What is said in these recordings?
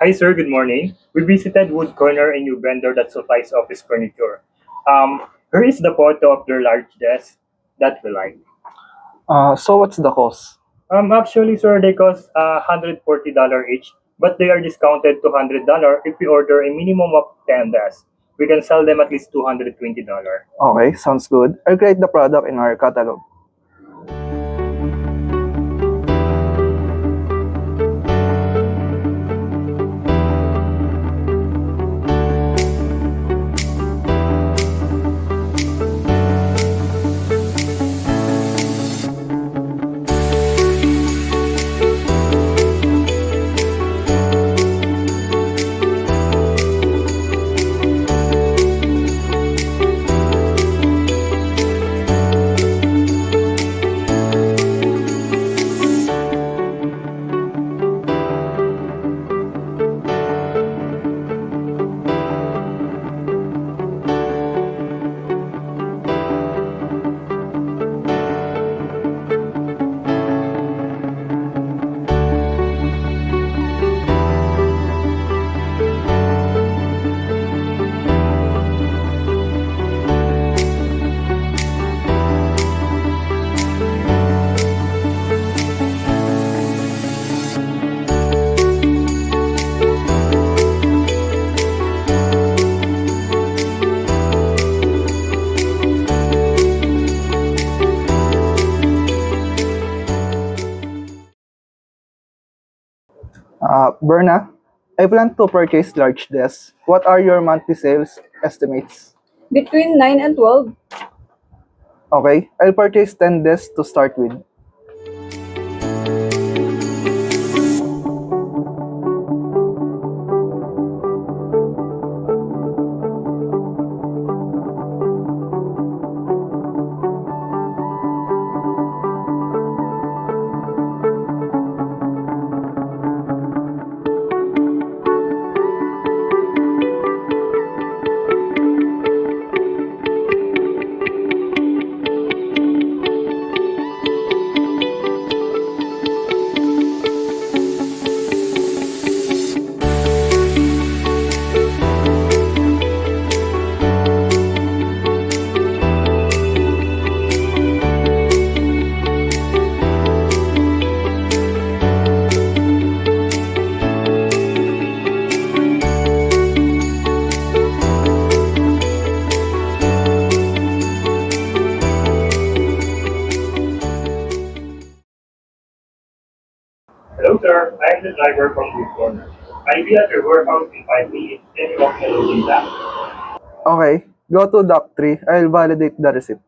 Hi, sir. Good morning. We visited Wood Corner, a new vendor that supplies office furniture. Here is the photo of their large desk that we like. So what's the cost? Actually, sir, they cost $140 each, but they are discounted to $100 if we order a minimum of 10 desks. We can sell them at least $220. Okay, sounds good. I'll create the product in our catalog. Berna, I plan to purchase large desks. What are your monthly sales estimates? Between 9 and 12. Okay, I'll purchase 10 desks to start with. Hello, sir. I am the driver from Wood Corner. I'll be at your warehouse in 5 minutes. Can you walk me along that? Okay, go to Dock 3. I'll validate the receipt.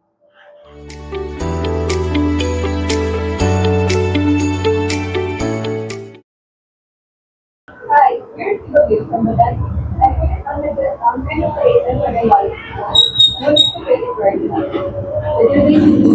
Hi, here's the bill from the bank. I put it on the and you pay it when I want it. No need to pay it right now. The due date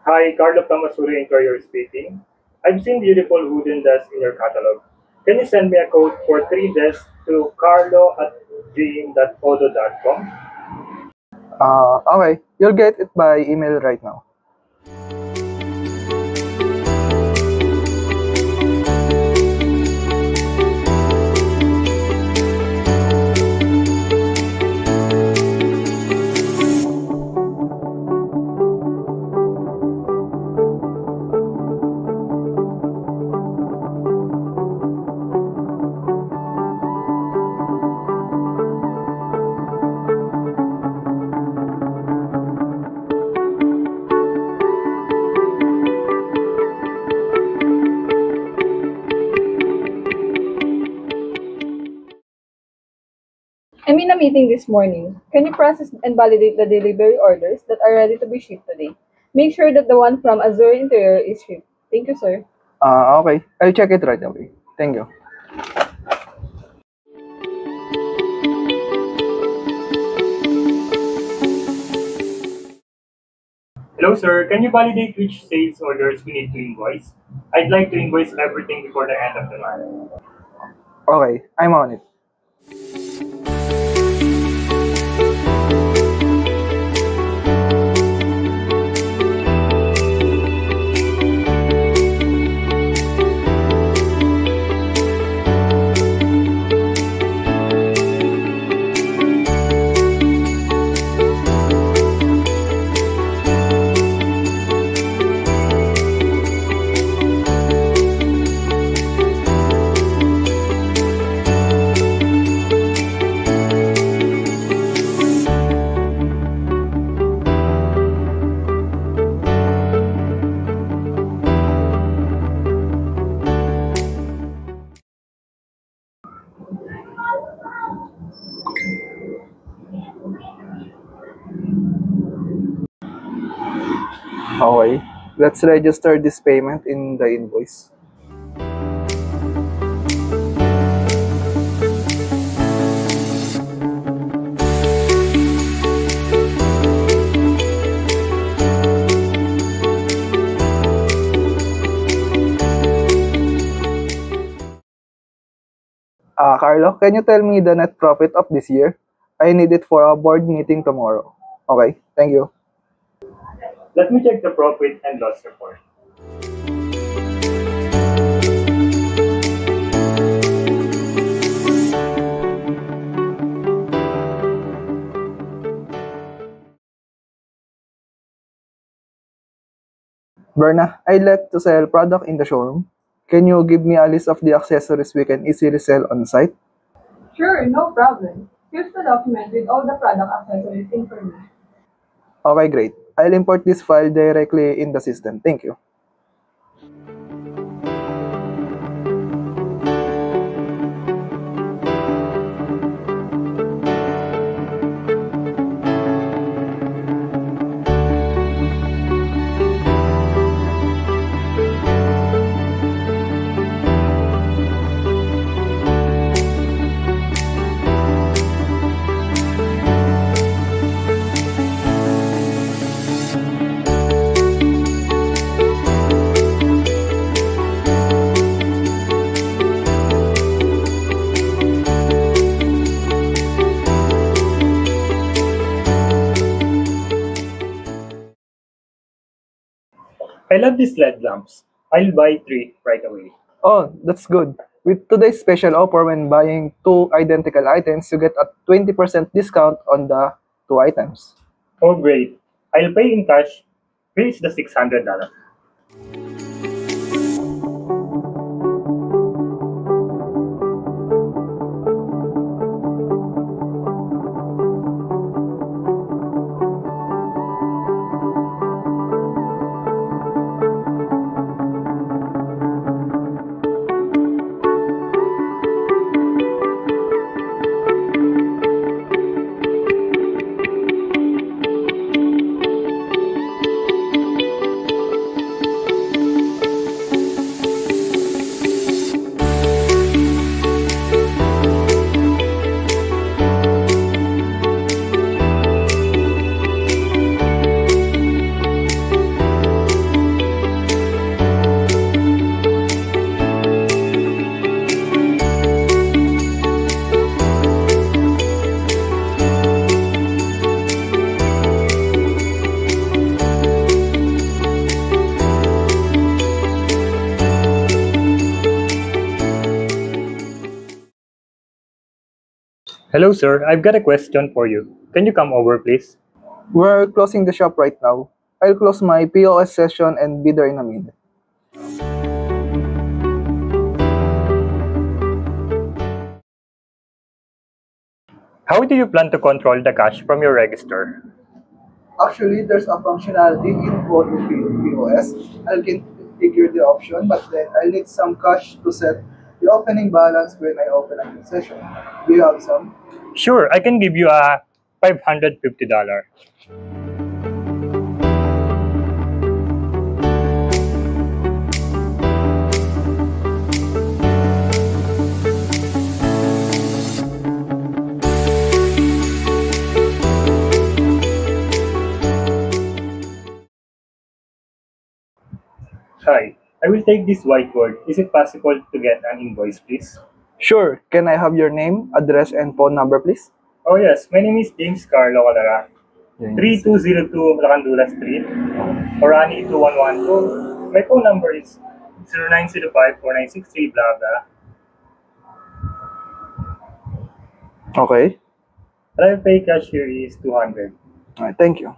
Hi, Carlo Tamasuri Interior speaking. I've seen beautiful wooden desks in your catalog. Can you send me a code for 3 desks to carlo@gm.odo.com? Okay, you'll get it by email right now. I'm in a meeting this morning. Can you process and validate the delivery orders that are ready to be shipped today? Make sure that the one from Azure Interior is shipped. Thank you, sir. Okay. I'll check it right away. Thank you. Hello, sir. Can you validate which sales orders we need to invoice? I'd like to invoice everything before the end of the month. Okay, I'm on it. Okay. Let's register this payment in the invoice. Carlo, can you tell me the net profit of this year? I need it for a board meeting tomorrow. Okay, thank you. Let me check the profit and loss report. Berna, I'd like to sell product in the showroom. Can you give me a list of the accessories we can easily sell on site? Sure, no problem. Here's the document with all the product accessories information. Okay, great. I'll import this file directly in the system. Thank you. I love these LED lamps. I'll buy 3 right away. Oh, that's good. With today's special offer when buying 2 identical items, you get a 20% discount on the 2 items. Oh, great. I'll pay in cash. Here is the $600. Hello, sir. I've got a question for you. Can you come over, please? We're closing the shop right now. I'll close my POS session and be there in a minute. How do you plan to control the cash from your register? Actually, there's a functionality in both POS. I can figure the option, but then I need some cash to set the opening balance when I open a new session. Do you have some? Sure, I can give you a $550. Hi, I will take this whiteboard. Is it possible to get an invoice, please? Sure. Can I have your name, address, and phone number, please? Oh yes, my name is James Carlo Calara. James. 3202 Lacandula Street, Orani 2112. My phone number is 0905-4963, blah blah. Okay. Drive pay cash here is 200. All right, thank you.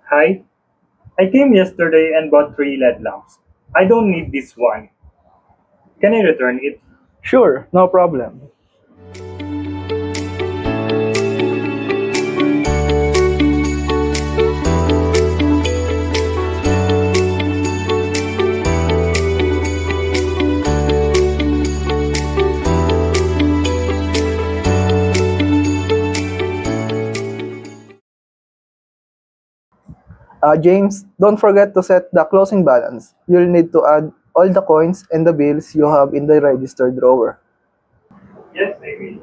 Hi, I came yesterday and bought 3 LED lamps. I don't need this one. Can I return it? Sure, no problem. James, don't forget to set the closing balance. You'll need to add all the coins and the bills you have in the register drawer. Yes, I will.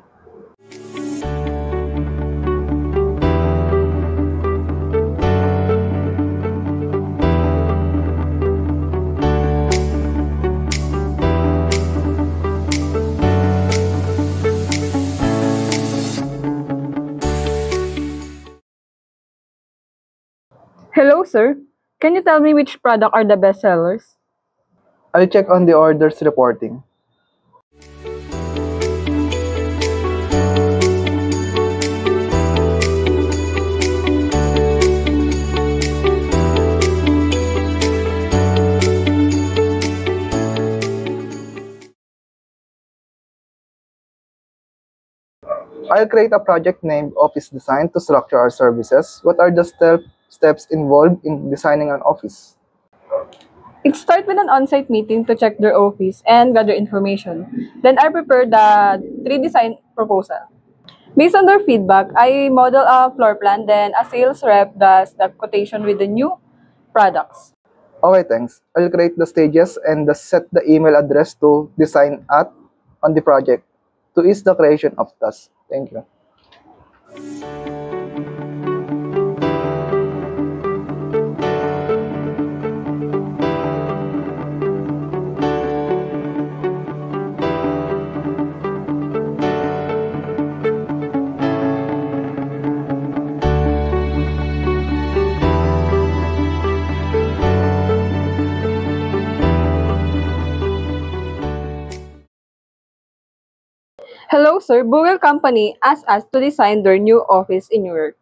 Hello, sir. Can you tell me which product are the best sellers? I'll check on the orders reporting. I'll create a project named Office Design to structure our services. What are the steps involved in designing an office? It starts with an on-site meeting to check their office and gather information. Then I prepare the 3 design proposal. Based on their feedback, I model a floor plan, then a sales rep does the quotation with the new products. Okay, thanks. I'll create the stages and set the email address to design at on the project to ease the creation of tasks. Thank you. Hello, sir. Google Company asked us to design their new office in New York.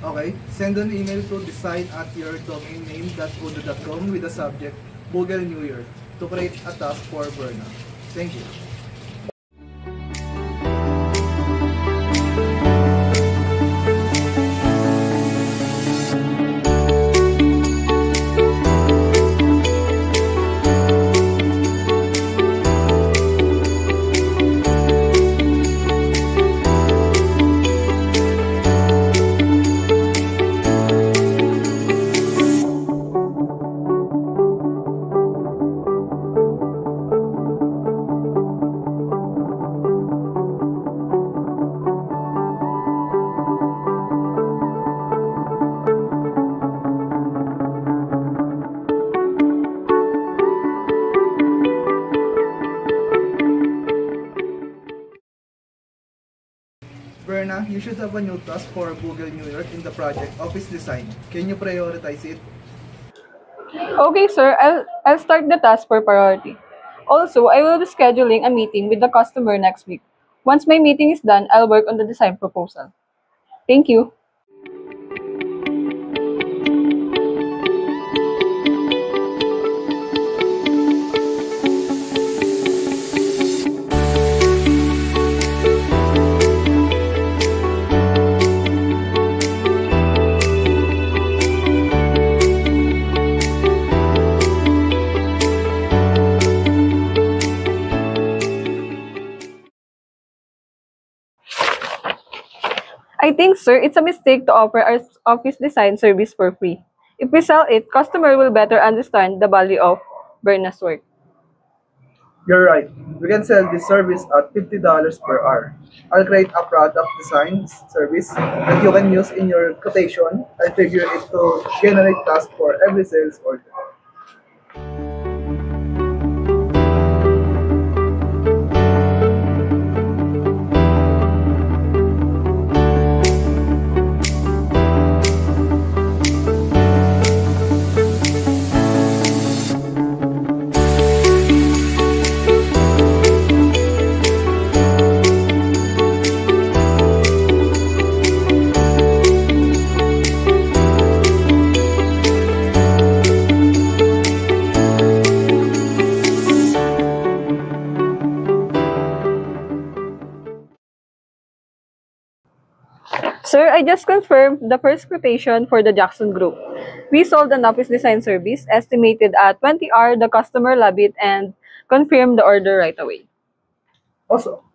Okay, send an email to design@yourdomainname.udo.com with the subject Google New Year to create a task for Berna. Thank you. Berna, you should have a new task for Google New York in the project Office Design. Can you prioritize it? Okay, sir. I'll start the task for priority. Also, I will be scheduling a meeting with the customer next week. Once my meeting is done, I'll work on the design proposal. Thank you. I think, sir, it's a mistake to offer our office design service for free. If we sell it, customer will better understand the value of Berna's work. You're right. We can sell this service at $50 per hour. I'll create a product design service that you can use in your quotation. I'll figure it to generate tasks for every sales order. Sir, I just confirmed the first quotation for the Jackson Group. We sold an office design service estimated at 20R. The customer loved it and confirmed the order right away. Also,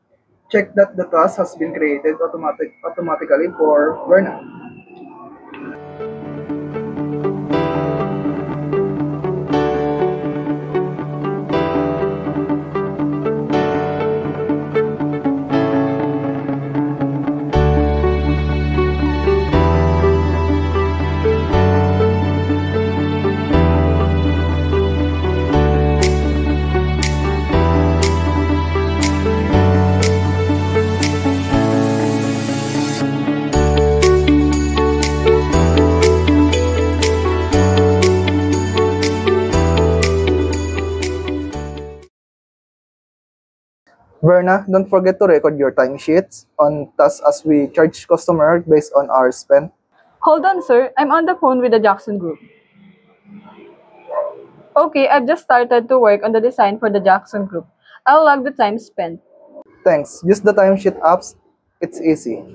check that the task has been created automatically for Berna. Berna, don't forget to record your timesheets on tasks as we charge customer based on hours spent. Hold on, sir. I'm on the phone with the Jackson Group. Okay, I've just started to work on the design for the Jackson Group. I'll log the time spent. Thanks. Use the timesheet apps. It's easy.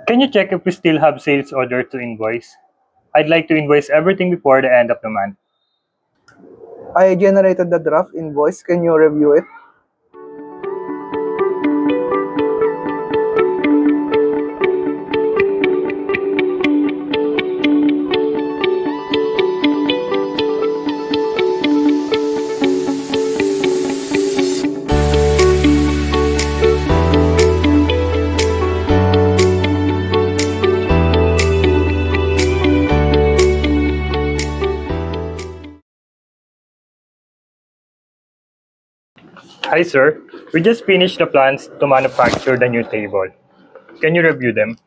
Can you check if we still have sales order to invoice? I'd like to invoice everything before the end of the month. I generated the draft invoice. Can you review it? Hi, sir. We just finished the plans to manufacture the new table. Can you review them?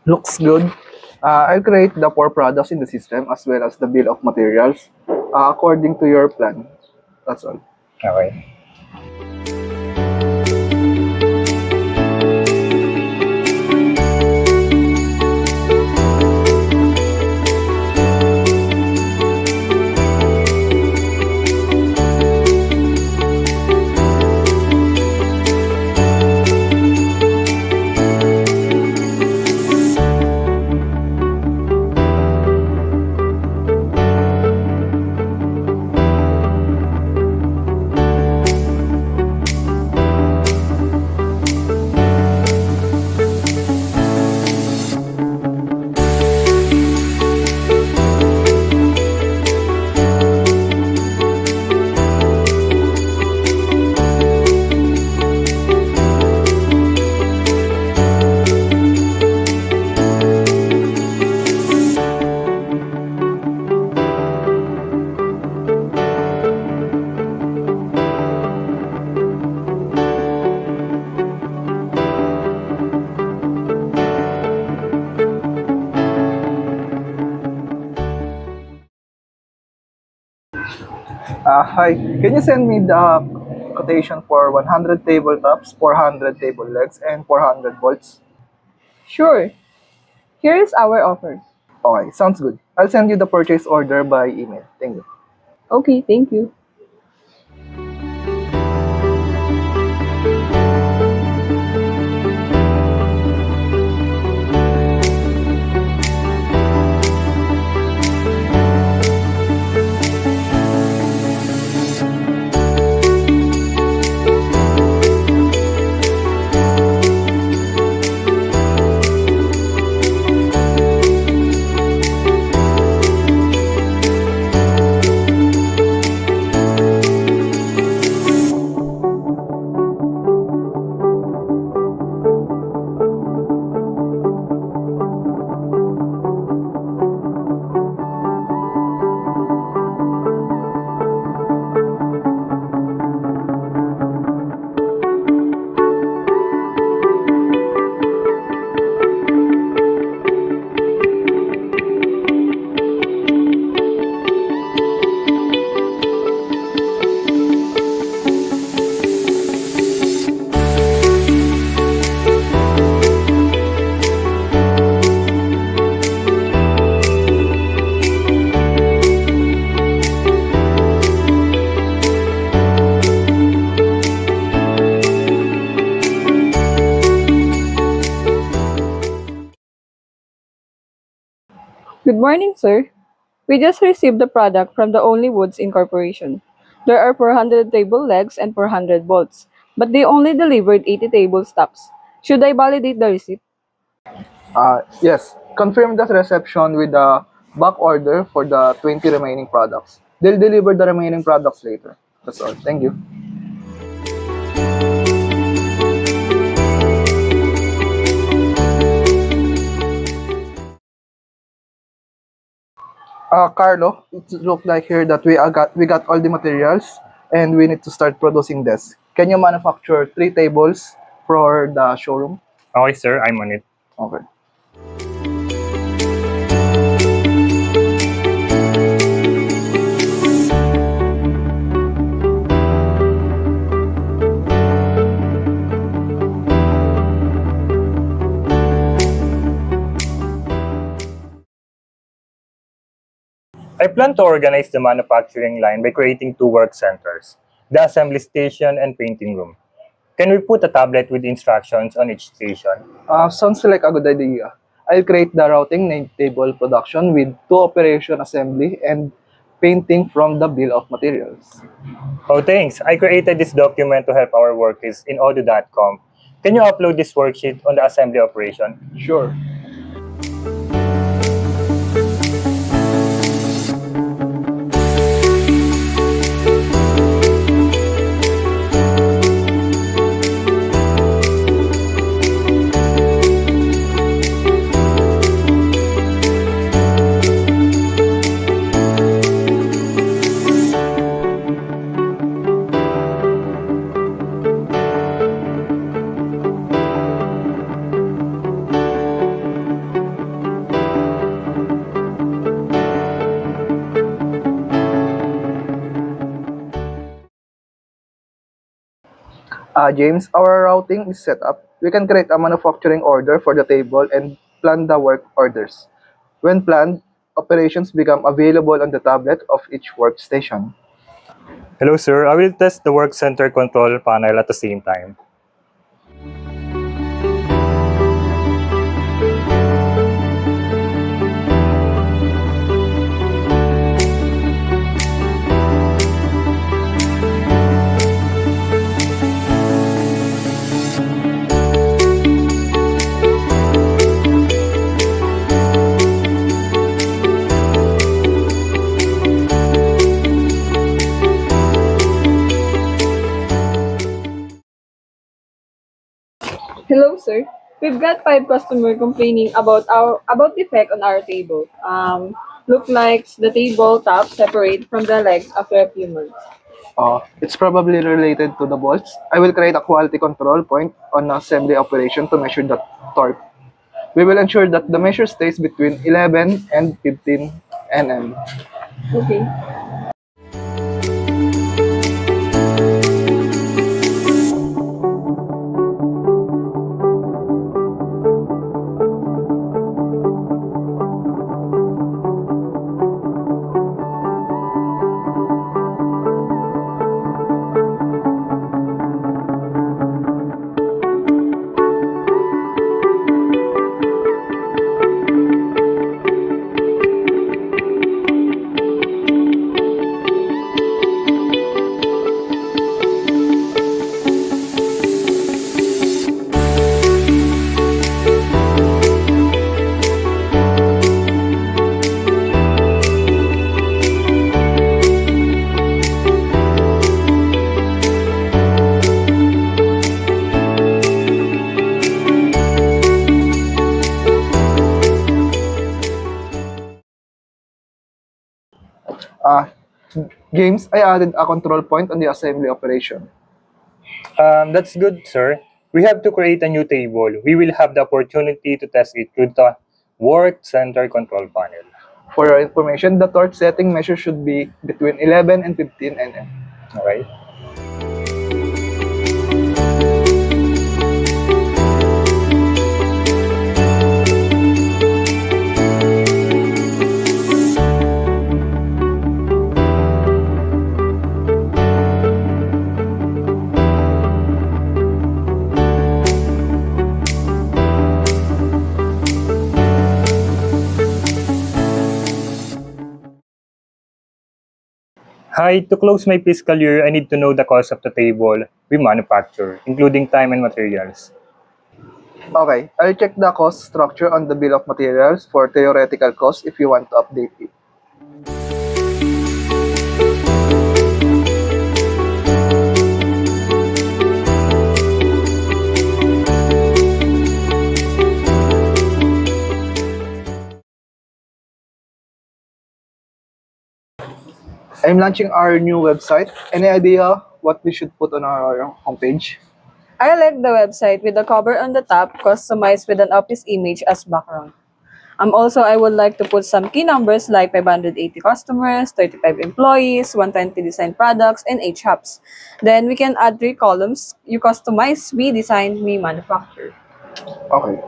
Looks good. I'll create the four products in the system as well as the bill of materials according to your plan. That's all. Okay. Hi, can you send me the quotation for 100 tabletops, 400 table legs, and 400 volts? Sure. Here is our offer. Okay, sounds good. I'll send you the purchase order by email. Thank you. Okay, thank you. Good morning, sir. We just received the product from the Only Woods Incorporation. There are 400 table legs and 400 bolts, but they only delivered 80 table stocks. Should I validate the receipt? Yes, confirm the reception with the back order for the 20 remaining products. They'll deliver the remaining products later. That's all. Thank you. Carlo, it looks like here that we got all the materials and we need to start producing this. Can you manufacture 3 tables for the showroom? Okay, sir. I'm on it. Okay. I plan to organize the manufacturing line by creating 2 work centers, the assembly station and painting room. Can we put a tablet with instructions on each station? Sounds like a good idea. I'll create the routing named table production with 2 operation assembly and painting from the bill of materials. Oh, thanks. I created this document to help our workers in Odoo.com. Can you upload this worksheet on the assembly operation? Sure. James, our routing is set up. We can create a manufacturing order for the table and plan the work orders. When planned, operations become available on the tablet of each workstation. Hello, sir. I will test the work center control panel at the same time. Hello, sir. We've got 5 customers complaining about the effect on our table. Look like the table top separate from the legs after a few months. It's probably related to the bolts. I will create a quality control point on assembly operation to measure the torque. We will ensure that the measure stays between 11 and 15 nm. Okay. Uh, James, I added a control point on the assembly operation. That's good, sir. We have to create a new table. We will have the opportunity to test it through the work center control panel. For your information, the torque setting measure should be between 11 and 15 nm. All right. Hi, to close my fiscal year, I need to know the cost of the table we manufacture, including time and materials. Okay, I'll check the cost structure on the bill of materials for theoretical cost if you want to update it. I'm launching our new website. Any idea what we should put on our homepage? I like the website with the cover on the top, customized with an office image as background. Also, I would like to put some key numbers like 580 customers, 35 employees, 120 design products, and 8 shops. Then we can add 3 columns. You customize, we design, we manufacture. Okay.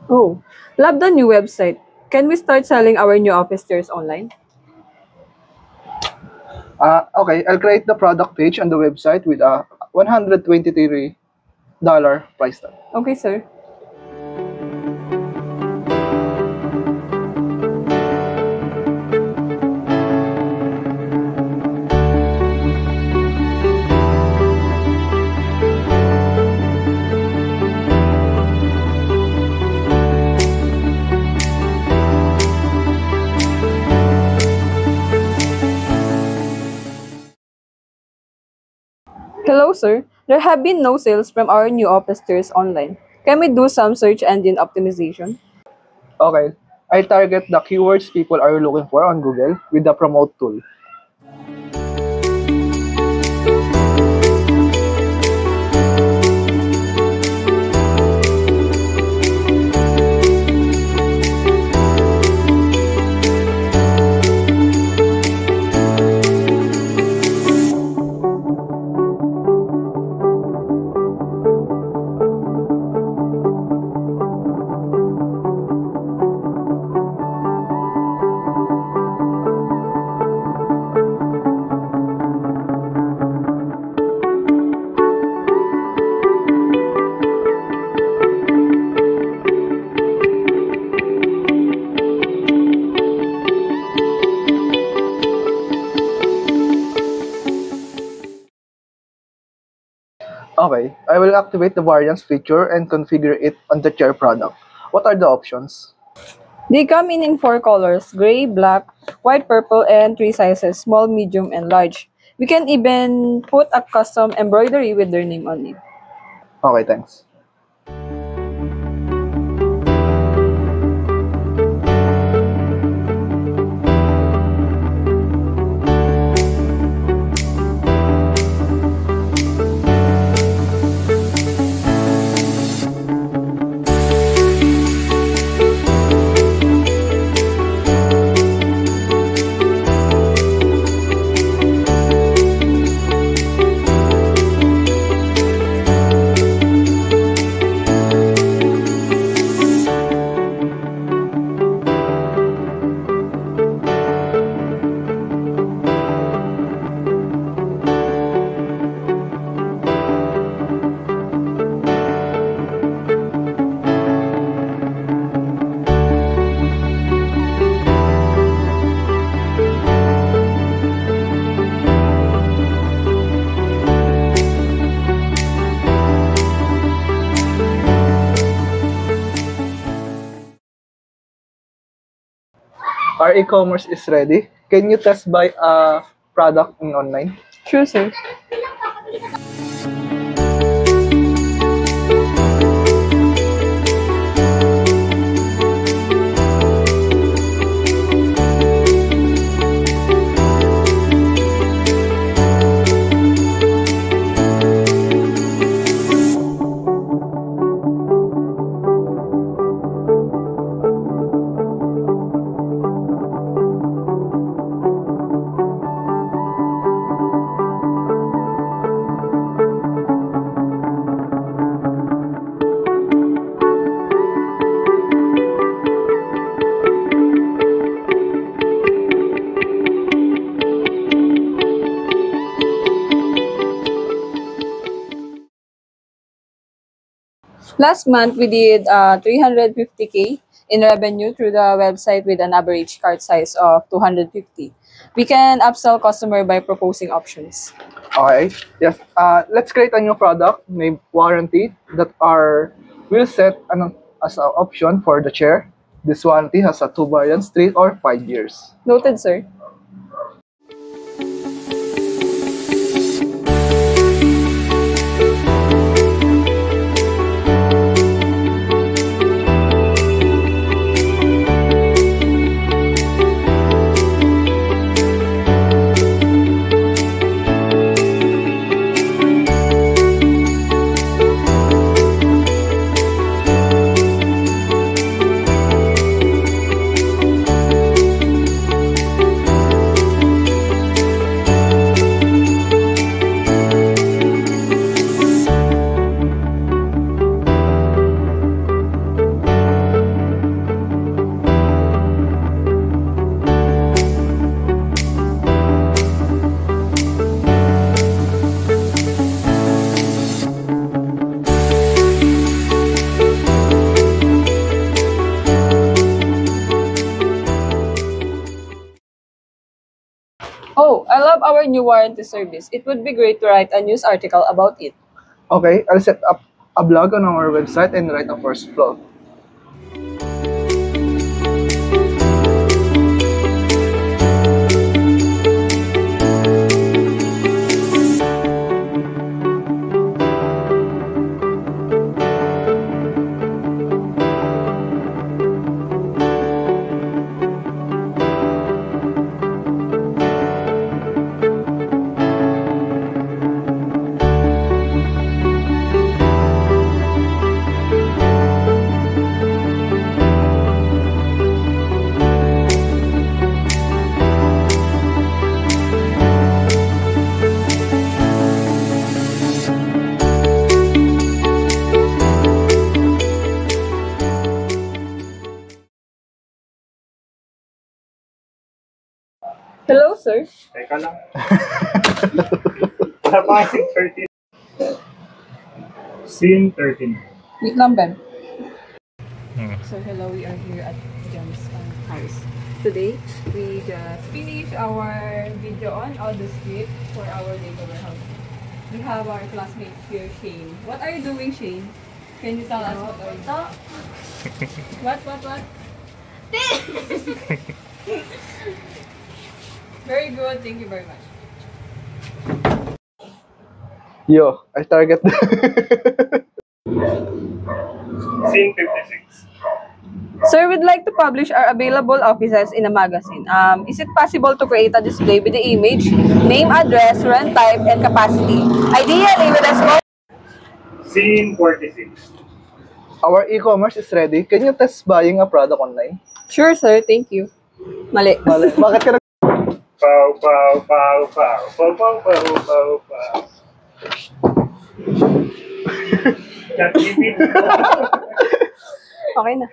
Oh, love the new website. Can we start selling our new office chairs online? Okay, I'll create the product page on the website with a $123 price tag. Okay, sir. Hello, sir. There have been no sales from our new office chairs online. Can we do some search engine optimization? Okay, I target the keywords people are looking for on Google with the promote tool. Okay, I will activate the variants feature and configure it on the chair product. What are the options? They come in four colors: gray, black, white, purple, and three sizes: small, medium, and large. We can even put a custom embroidery with their name on it. Okay, thanks. Our e-commerce is ready. Can you test buy a product in online? Sure, sir. Last month, we did 350K in revenue through the website with an average cart size of 250. We can upsell customer by proposing options. Okay. Yes. Let's create a new product named warranty that are will set as an option for the chair. This warranty has a two variants, 3 or 5 years. Noted, sir. Oh, I love our new warranty service. It would be great to write a news article about it. Okay, I'll set up a blog on our website and write a first flow. Hello, sir. Teka lang. Wala pa kasing 13. Scene 13. Wait lang, Ben. Hmm. So, hello, we are here at Jam's house. Today, we just finished our video on audio script for our data warehouse. We have our classmate here, Shane. What are you doing, Shane? Can you tell us what are you doing? What? Very good, thank you very much. Yo, I target Scene 56. Sir, we'd like to publish our available offices in a magazine. Is it possible to create a display with the image, name, address, rent type, and capacity? Ideally, with a small... Scene 46. Our e-commerce is ready. Can you test buying a product online? Sure, sir. Thank you. Mali. Mali. Bakit ka Pow, pow, pow, pow, pow, pow, pow, pow, pow. ChatGPT. Okay na.